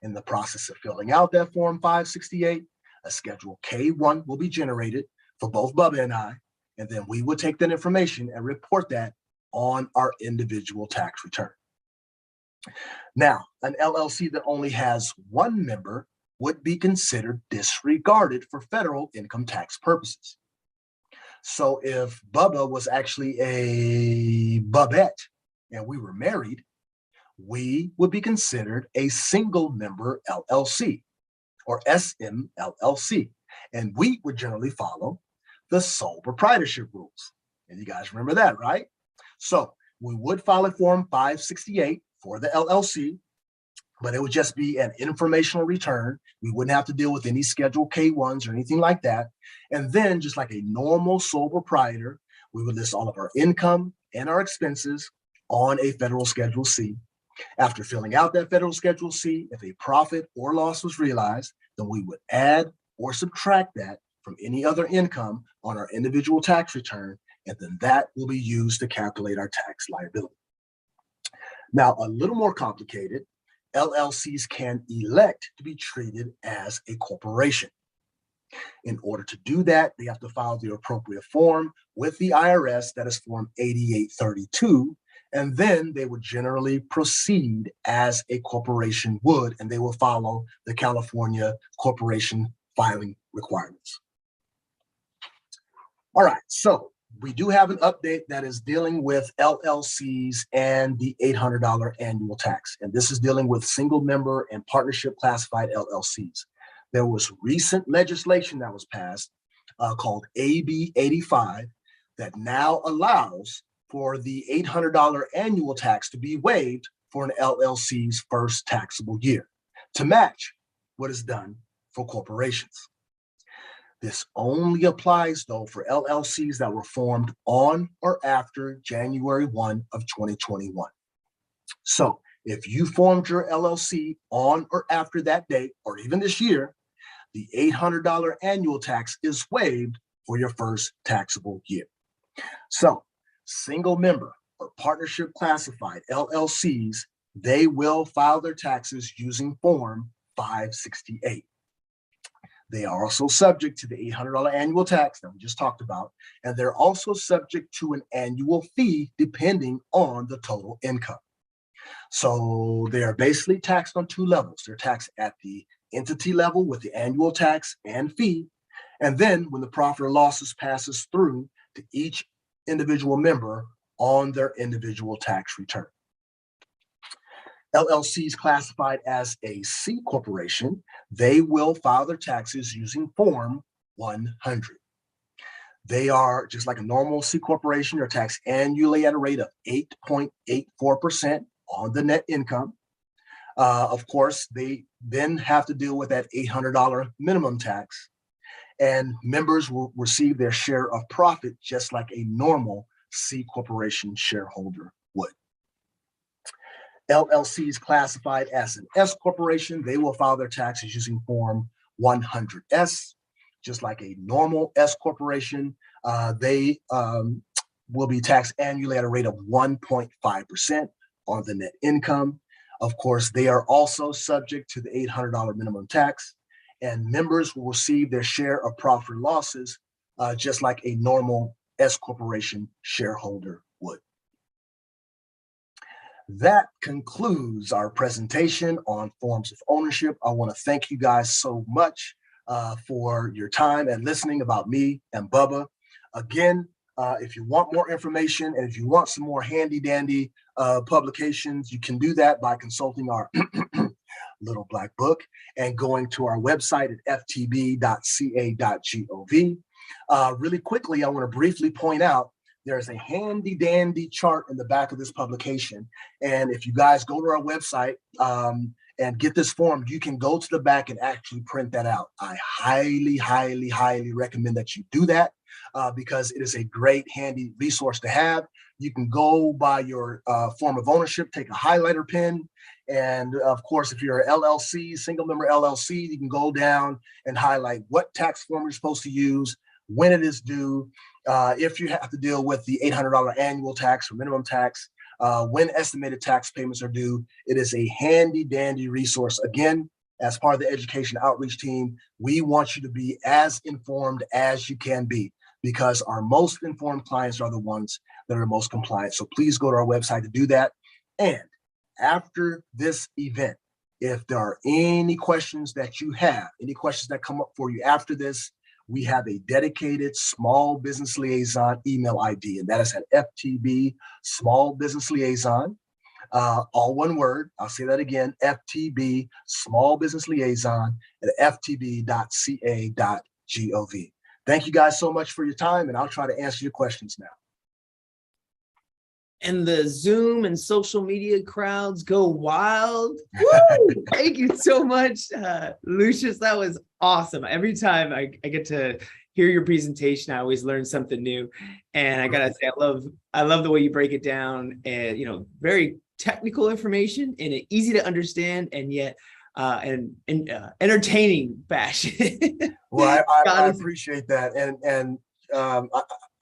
In the process of filling out that Form 568, a Schedule K-1 will be generated for both Bubba and I, and then we would take that information and report that on our individual tax return. Now, an LLC that only has 1 member would be considered disregarded for federal income tax purposes. So if Bubba was actually a Bubette and we were married, we would be considered a single member LLC or SMLLC, and we would generally follow the sole proprietorship rules. And you guys remember that, right? So we would file a Form 568 for the LLC, but it would just be an informational return. We wouldn't have to deal with any Schedule K-1s or anything like that. And then just like a normal sole proprietor, we would list all of our income and our expenses on a federal Schedule C. After filling out that federal Schedule C, if a profit or loss was realized, then we would add or subtract that from any other income on our individual tax return, and then that will be used to calculate our tax liability. Now, a little more complicated, LLCs can elect to be treated as a corporation. In order to do that, they have to file the appropriate form with the IRS, that is Form 8832, and then they would generally proceed as a corporation would, and they will follow the California corporation filing requirements. All right, so we do have an update that is dealing with LLCs and the $800 annual tax. And this is dealing with single member and partnership classified LLCs. There was recent legislation that was passed called AB 85 that now allows for the $800 annual tax to be waived for an LLC's first taxable year to match what is done for corporations. This only applies, though, for LLCs that were formed on or after January 1 of 2021. So if you formed your LLC on or after that date, or even this year, the $800 annual tax is waived for your first taxable year. So single member or partnership classified LLCs, they will file their taxes using Form 568. They are also subject to the $800 annual tax that we just talked about, and they're also subject to an annual fee depending on the total income. So they are basically taxed on two levels. They're taxed at the entity level with the annual tax and fee, and then when the profit or losses passes through to each individual member on their individual tax return. LLCs classified as a C corporation, they will file their taxes using Form 100. They are just like a normal C corporation, they're taxed annually at a rate of 8.84% on the net income. Of course, they then have to deal with that $800 minimum tax, and members will receive their share of profit just like a normal C corporation shareholder would. LLCs classified as an S corporation, they will file their taxes using Form 100S, just like a normal S corporation. They will be taxed annually at a rate of 1.5% on the net income. Of course, they are also subject to the $800 minimum tax, and members will receive their share of profit or losses just like a normal S corporation shareholder would. That concludes our presentation on forms of ownership. I want to thank you guys so much for your time and listening about me and Bubba. Again, if you want more information and if you want some more handy dandy publications, you can do that by consulting our little black book and going to our website at ftb.ca.gov. Really quickly, I want to briefly point out there's a handy dandy chart in the back of this publication. And if you guys go to our website and get this form, you can go to the back and actually print that out. I highly, highly, highly recommend that you do that because it is a great handy resource to have. You can go by your form of ownership, take a highlighter pen. And of course, if you're an LLC, single member LLC, you can go down and highlight what tax form you're supposed to use, when it is due, if you have to deal with the $800 annual tax or minimum tax, when estimated tax payments are due. It is a handy dandy resource. Again, as part of the education outreach team, we want you to be as informed as you can be because our most informed clients are the ones that are most compliant. So please go to our website to do that. And after this event, if there are any questions that you have, any questions that come up for you after this, we have a dedicated Small Business Liaison email ID, and that is at FTB Small Business Liaison, all one word. I'll say that again, FTB Small Business Liaison at ftb.ca.gov. Thank you guys so much for your time, and I'll try to answer your questions now. And the Zoom and social media crowds go wild. Woo! Thank you so much, Lucius. That was awesome. Every time I get to hear your presentation, I always learn something new. And I gotta say, I love the way you break it down, and very technical information in an easy to understand and yet entertaining fashion. Well, I appreciate that, and I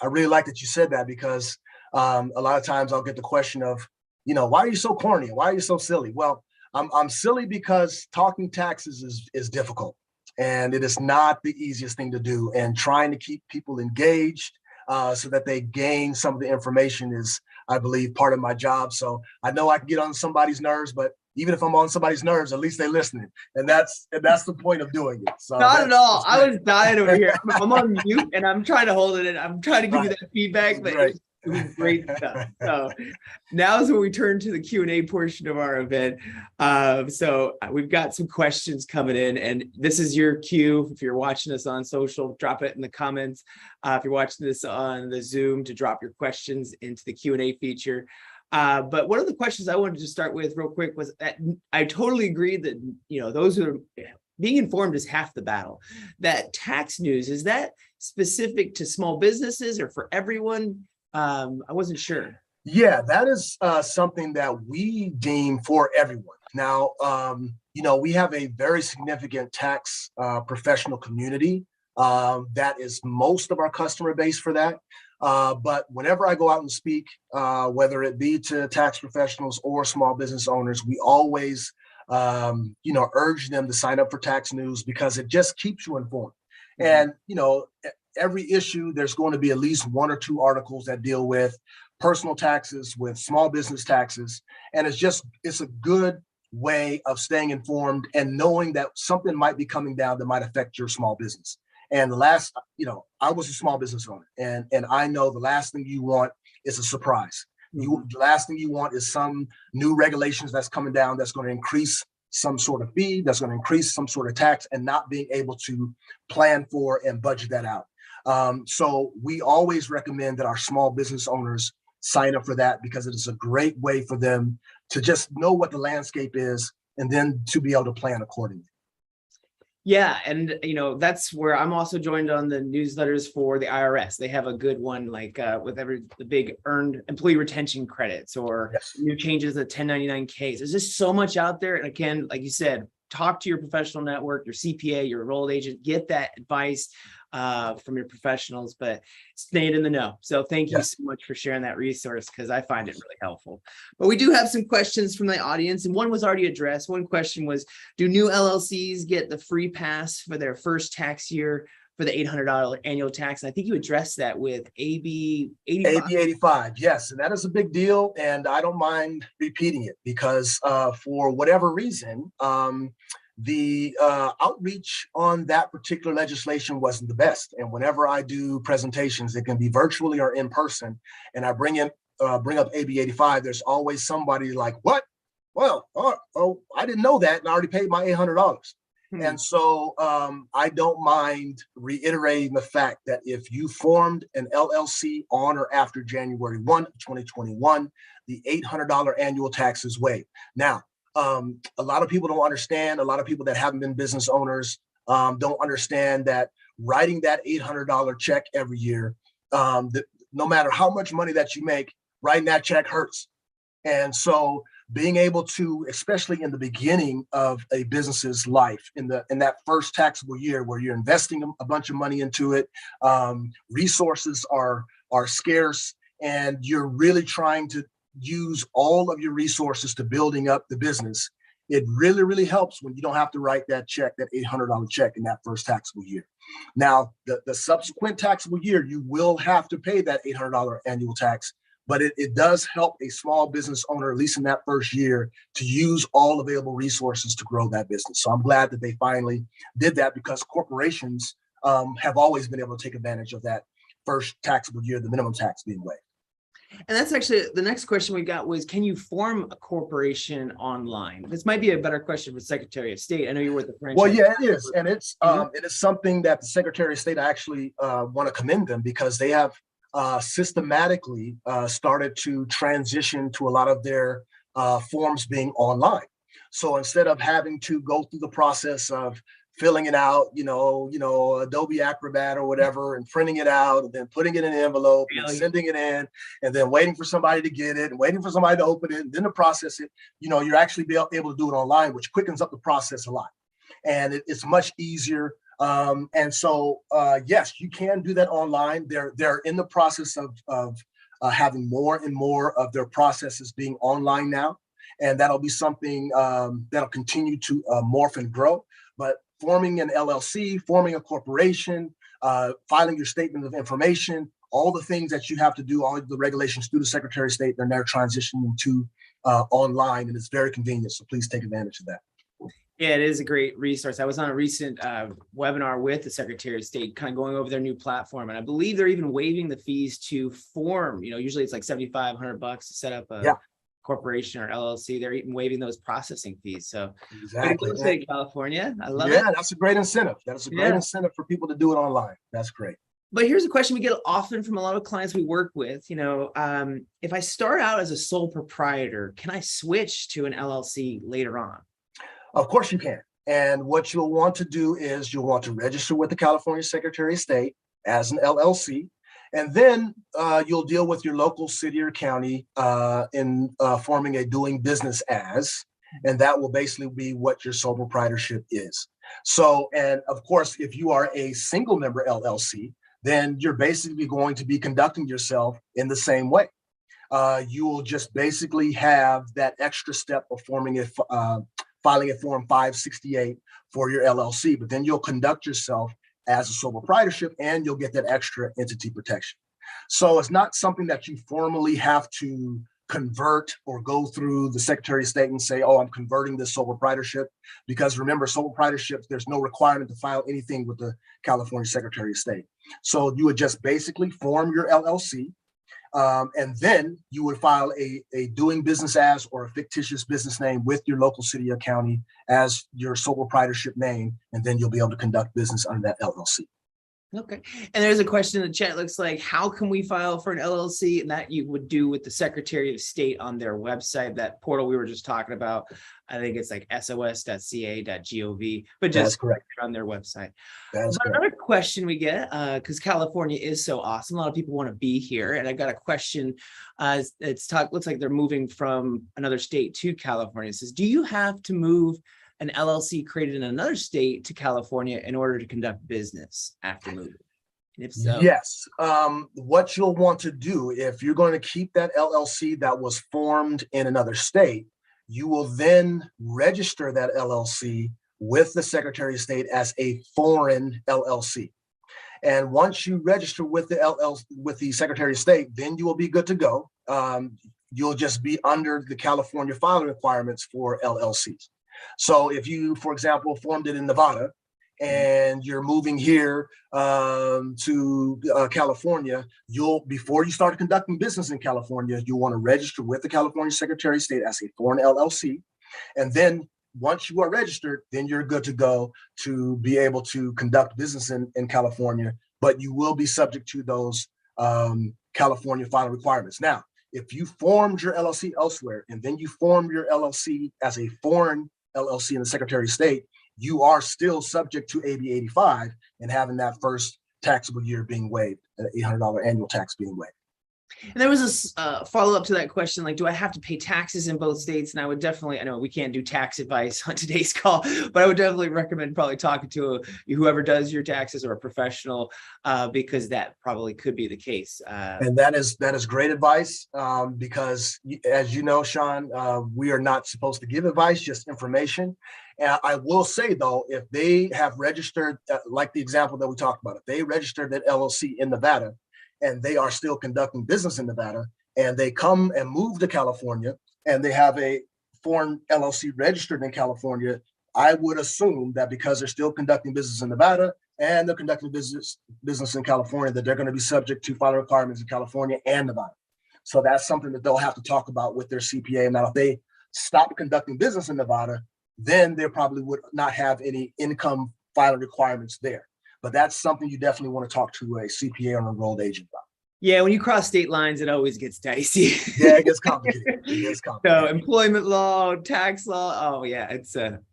really like that you said that because a lot of times I'll get the question of, why are you so corny? Why are you so silly? Well, I'm silly because talking taxes is difficult, and it is not the easiest thing to do. And trying to keep people engaged so that they gain some of the information is, I believe, part of my job. So I know I can get on somebody's nerves, but even if I'm on somebody's nerves, at least they're listening, and that's the point of doing it. So not at all. I was dying over here. I'm on mute and I'm trying to hold it in. I'm trying to give you that feedback, but It was great stuff. So now is when we turn to the Q&A portion of our event. So we've got some questions coming in, and this is your cue. If you're watching us on social, drop it in the comments. If you're watching this on the Zoom, to drop your questions into the Q&A feature. But one of the questions I wanted to start with real quick was that I totally agree that, those who are being informed is half the battle. That tax news, is that specific to small businesses or for everyone? I wasn't sure. Yeah, that is something that we deem for everyone. Now, we have a very significant tax professional community that is most of our customer base for that. But whenever I go out and speak, whether it be to tax professionals or small business owners, we always, urge them to sign up for tax news because it just keeps you informed. And, every issue, there's going to be at least one or two articles that deal with personal taxes, with small business taxes. And it's a good way of staying informed and knowing that something might be coming down that might affect your small business. And I was a small business owner, and I know the last thing you want is a surprise. The last thing you want is some new regulations that's coming down that's going to increase some sort of fee, that's going to increase some sort of tax, and not being able to plan for and budget that out. So we always recommend that our small business owners sign up for that because it is a great way for them to just know what the landscape is and then to be able to plan accordingly. Yeah, and that's where I'm also joined on the newsletters for the IRS. They have a good one, like with the big earned employee retention credits or new changes to 1099Ks. There's just so much out there. And again, like you said, talk to your professional network, your CPA, your enrolled agent, get that advice from your professionals, but staying in the know. So thank you so much for sharing that resource, because I find it really helpful. But we do have some questions from the audience, and one was already addressed. One question was, do new LLCs get the free pass for their first tax year for the $800 annual tax? And I think you addressed that with AB 85. AB 85, yes, and that is a big deal, and I don't mind repeating it because for whatever reason, the outreach on that particular legislation wasn't the best. And whenever I do presentations, it can be virtually or in person, and I bring up AB 85, there's always somebody like, what? Well, I didn't know that, and I already paid my $800. And so I don't mind reiterating the fact that if you formed an LLC on or after January 1, 2021, the $800 annual tax is waived. Now, a lot of people don't understand, a lot of people that haven't been business owners don't understand that writing that $800 check every year, no matter how much money that you make, writing that check hurts. And so being able to, especially in the beginning of a business's life, in that first taxable year where you're investing a bunch of money into it, resources are scarce, and you're really trying to use all of your resources to building up the business. It really, really helps when you don't have to write that check, that $800 check in that first taxable year. Now, the subsequent taxable year, you will have to pay that $800 annual tax, but it does help a small business owner, at least in that first year, to use all available resources to grow that business. So I'm glad that they finally did that, because corporations have always been able to take advantage of that first taxable year, the minimum tax being waived. And that's actually the next question we got was, can you form a corporation online? This might be a better question for Secretary of State. I know you're with the franchise. Well, yeah, it is. And it is something that the Secretary of State, I actually want to commend them, because they have systematically started to transition to a lot of their forms being online. So instead of having to go through the process of filling it out, Adobe Acrobat or whatever, and printing it out, and then putting it in an envelope, and sending it in, and then waiting for somebody to get it, and waiting for somebody to open it, and then to process it, you're actually able to do it online, which quickens up the process a lot. And it's much easier. And so, yes, you can do that online. They're in the process of having more and more of their processes being online now. And that'll be something that'll continue to morph and grow. But forming an LLC, forming a corporation, filing your statement of information, all the things that you have to do, all the regulations through the Secretary of State, they're now transitioning to online, and it's very convenient. So please take advantage of that. Yeah, it is a great resource. I was on a recent webinar with the Secretary of State, kind of going over their new platform. And I believe they're even waiving the fees to form, usually it's like $7,500 to set up a corporation or LLC. They're even waiving those processing fees. So exactly. State, California. I love it. Yeah, that's a great incentive. That's a great incentive for people to do it online. That's great. But here's a question we get often from a lot of clients we work with. If I start out as a sole proprietor, can I switch to an LLC later on? Of course you can. And what you'll want to do is you'll want to register with the California Secretary of State as an LLC. And then you'll deal with your local city or county in forming a doing business as, and that will basically be what your sole proprietorship is. So, and of course, if you are a single member LLC, then you're basically going to be conducting yourself in the same way. You will just basically have that extra step of forming filing a form 568 for your LLC, but then you'll conduct yourself as a sole proprietorship and you'll get that extra entity protection. So it's not something that you formally have to convert or go through the Secretary of State and say, oh, I'm converting this sole proprietorship. Because remember, sole proprietorships, there's no requirement to file anything with the California Secretary of State. So you would just basically form your LLC. And then you would file a doing business as or a fictitious business name with your local city or county as your sole proprietorship name, and then you'll be able to conduct business under that LLC. Okay. And there's a question in the chat. Looks like, how can we file for an LLC? And that you would do with the Secretary of State on their website, that portal we were just talking about. I think it's like sos.ca.gov, but just correct on their website. That's but another question we get, because California is so awesome, a lot of people want to be here. And I got a question. Looks like they're moving from another state to California. It says, do you have to move an LLC created in another state to California in order to conduct business after moving? And if so, yes. What you'll want to do, if you're going to keep that LLC that was formed in another state, you will then register that LLC with the Secretary of State as a foreign LLC. And once you register with the LLC, with the Secretary of State, then you will be good to go. You'll just be under the California filing requirements for LLCs. So if you, for example, formed it in Nevada and you're moving here to California, before you start conducting business in California, you'll want to register with the California Secretary of State as a foreign LLC. And then once you are registered, then you're good to go to be able to conduct business in California, but you will be subject to those California filing requirements. Now, if you formed your LLC elsewhere and then you form your LLC as a foreign LLC in the Secretary of State, you are still subject to AB 85 and having that first taxable year being waived, an $800 annual tax being waived. And there was a follow-up to that question, like, do I have to pay taxes in both states? And I would definitely, I know we can't do tax advice on today's call, but I would definitely recommend probably talking to whoever does your taxes or a professional, because that probably could be the case. And that is great advice, because as you know, Sean, we are not supposed to give advice, just information. And I will say, though, if they have registered, like the example that we talked about, if they registered that LLC in Nevada, and they are still conducting business in Nevada, and they come and move to California, and they have a foreign LLC registered in California, I would assume that because they're still conducting business in Nevada and they're conducting business in California, that they're going to be subject to filing requirements in California and Nevada. So that's something that they'll have to talk about with their CPA. Now, if they stop conducting business in Nevada, then they probably would not have any income filing requirements there. But that's something you definitely want to talk to a CPA or an enrolled agent about. Yeah, when you cross state lines, it always gets dicey. Yeah, it gets complicated. It gets complicated. So employment law, tax law. Oh yeah,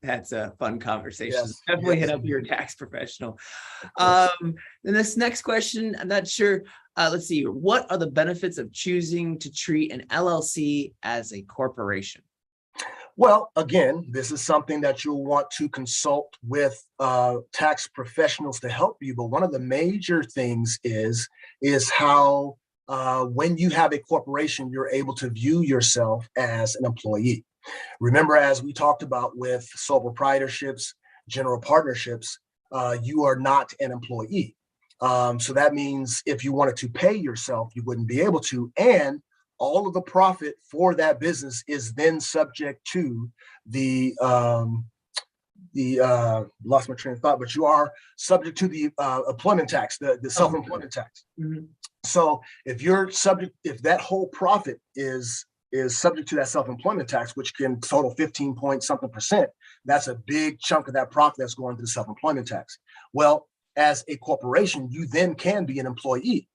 that's a fun conversation. Yes, Definitely yes, hit up your tax professional. And this next question, I'm not sure. Let's see. What are the benefits of choosing to treat an LLC as a corporation? Well, again, this is something that you'll want to consult with tax professionals to help you. But one of the major things is how when you have a corporation, you're able to view yourself as an employee. Remember, as we talked about with sole proprietorships, general partnerships, you are not an employee. So that means if you wanted to pay yourself, you wouldn't be able to. And all of the profit for that business is then subject to the lost my train of thought, but you are subject to the employment tax, the self-employment tax. Mm-hmm. So if that whole profit is subject to that self-employment tax, which can total 15 point something percent, that's a big chunk of that profit that's going to the self-employment tax. Well, as a corporation, you then can be an employee.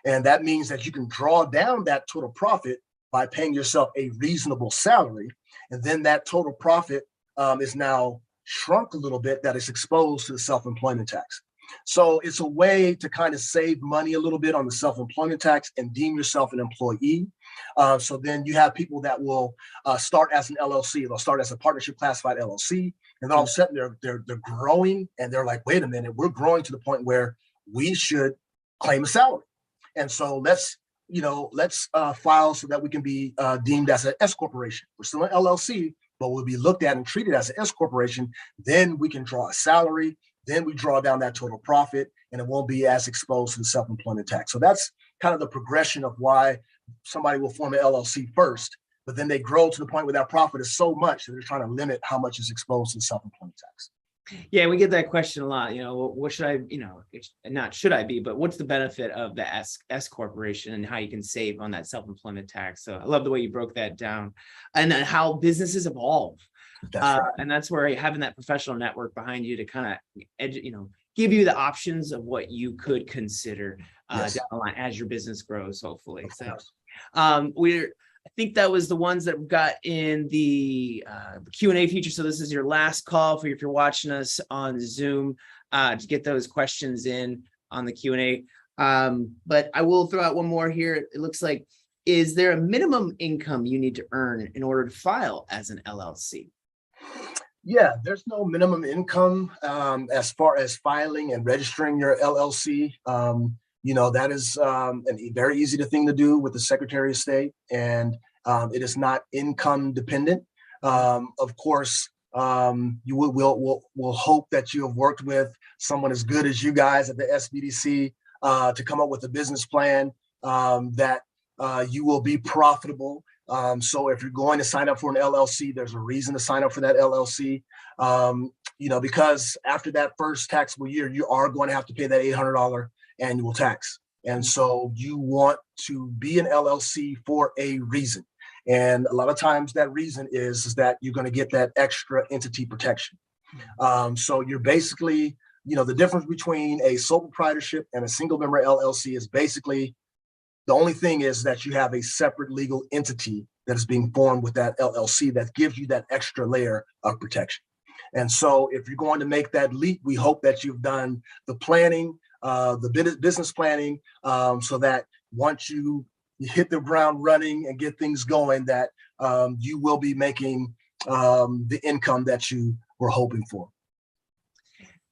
And that means that you can draw down that total profit by paying yourself a reasonable salary. And then that total profit is now shrunk a little bit, that is exposed to the self-employment tax. So it's a way to kind of save money a little bit on the self-employment tax and deem yourself an employee. So then you have people that will start as an LLC. They'll start as a partnership classified LLC, and then all of a sudden they're growing, and they're like, wait a minute, we're growing to the point where we should claim a salary. And so let's file so that we can be deemed as an S corporation. We're still an LLC, but we'll be looked at and treated as an S corporation. Then we can draw a salary. Then we draw down that total profit, and it won't be as exposed to the self-employment tax. So that's kind of the progression of why somebody will form an LLC first, but then they grow to the point where that profit is so much that they're trying to limit how much is exposed to the self-employment tax. Yeah, we get that question a lot. What should I, not should I be, but what's the benefit of the S corporation and how you can save on that self-employment tax? So I love the way you broke that down, and then how businesses evolve. Right. And that's where having that professional network behind you to kind of, give you the options of what you could consider down the line as your business grows, hopefully. So I think that was the ones that we got in the Q&A feature. So this is your last call if you're watching us on Zoom to get those questions in on the Q&A. But I will throw out one more here. It looks like, is there a minimum income you need to earn in order to file as an LLC? Yeah, there's no minimum income as far as filing and registering your LLC. That is a very easy thing to do with the Secretary of State, and it is not income dependent. Of course, you will hope that you have worked with someone as good as you guys at the SBDC to come up with a business plan that you will be profitable. So if you're going to sign up for an LLC, there's a reason to sign up for that LLC, because after that first taxable year, you are going to have to pay that $800 annual tax. And so you want to be an LLC for a reason. And a lot of times that reason is that you're going to get that extra entity protection. So you're basically, the difference between a sole proprietorship and a single member LLC is basically, the only thing is that you have a separate legal entity that is being formed with that LLC that gives you that extra layer of protection. And so if you're going to make that leap, we hope that you've done the planning, the business planning, so that once you hit the ground running and get things going, that you will be making the income that you were hoping for.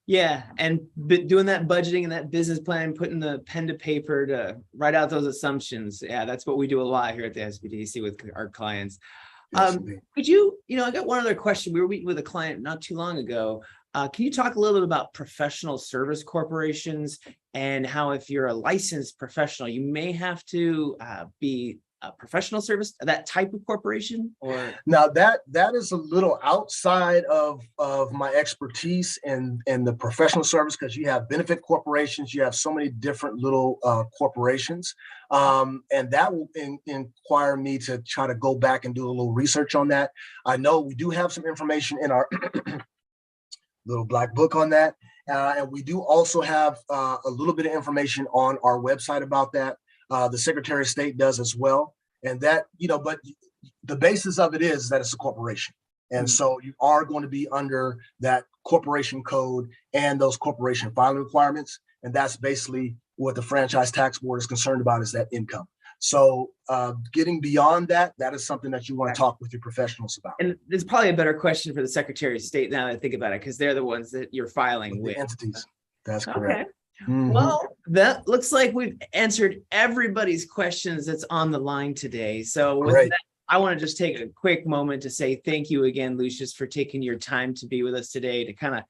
Yeah, and doing that budgeting and that business plan, putting the pen to paper to write out those assumptions. Yeah, that's what we do a lot here at the SBDC with our clients. Could you, I got one other question. We were meeting with a client not too long ago. Can you talk a little bit about professional service corporations and how, if you're a licensed professional, you may have to be a professional service, that type of corporation? Or now that is a little outside of my expertise in the professional service, because you have benefit corporations, you have so many different little corporations, and that will inquire me to try to go back and do a little research on that. I know we do have some information in our little black book on that, and we do also have a little bit of information on our website about that. The Secretary of State does as well. And that, but the basis of it is that it's a corporation. And so you are going to be under that corporation code and those corporation filing requirements. And that's basically what the Franchise Tax Board is concerned about, is that income. So getting beyond that, that is something that you want to talk with your professionals about. And there's probably a better question for the Secretary of State now that I think about it, because they're the ones that you're filing with. Entities. That's correct. Okay. Well, that looks like we've answered everybody's questions that's on the line today. So with that, I want to just take a quick moment to say thank you again, Lucius, for taking your time to be with us today, to kind of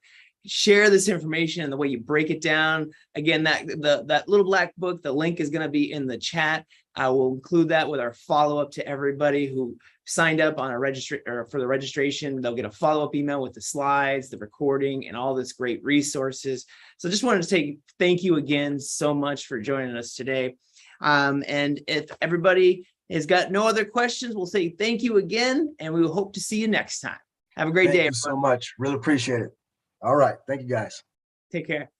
share this information and the way you break it down. Again, that little black book, the link is going to be in the chat. I will include that with our follow-up to everybody who signed up on for the registration. They'll get a follow-up email with the slides, the recording, and all this great resources. So just wanted to thank you again so much for joining us today. And if everybody has got no other questions, we'll say thank you again, and we will hope to see you next time. Have a great day. Thank you so much. Really appreciate it. All right. Thank you, guys. Take care.